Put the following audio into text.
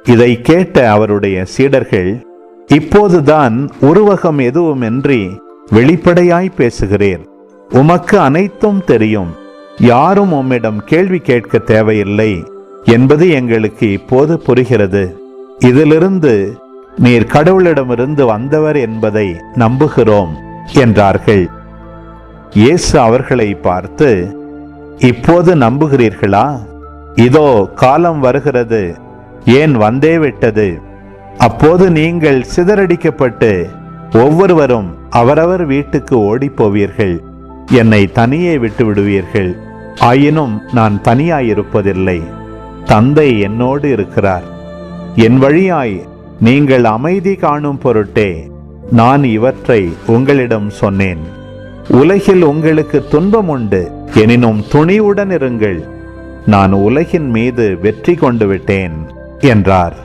இதை கேட்ட அவருடைய சீடர்கள், இப்போதுதான் உருவகம் எதுவுமின்றி வெளிப்படையாய் பேசுகிறீர். உமக்கு அனைத்தும் தெரியும். யாரும் உம்மிடம் கேள்வி கேட்க தேவையில்லை என்பது எங்களுக்கு இப்போது புரிகிறது. இதிலிருந்து நீர் கடவுளிடமிருந்து வந்தவர் என்பதை நம்புகிறோம் என்றார்கள். இயேசு அவர்களை பார்த்து, இப்போது நம்புகிறீர்களா? இதோ காலம் வருகிறது, ஏன் வந்தே விட்டது. அப்போது நீங்கள் சிதறடிக்கப்பட்டு ஒவ்வொருவரும் அவரவர் வீட்டுக்கு ஓடிப்போவீர்கள். என்னை தனியே விட்டு விடுவீர்கள். ஆயினும் நான் தனியாயிருப்பதில்லை, தந்தை என்னோடு இருக்கிறார். என் வழியாய் நீங்கள் அமைதி காணும் பொருட்டே நான் இவற்றை உங்களிடம் சொன்னேன். உலகில் உங்களுக்கு துன்பம் உண்டு, எனினும் துணிவுடன் இருங்கள், நான் உலகின் மீது வெற்றி கொண்டு விட்டேன் என்றார்.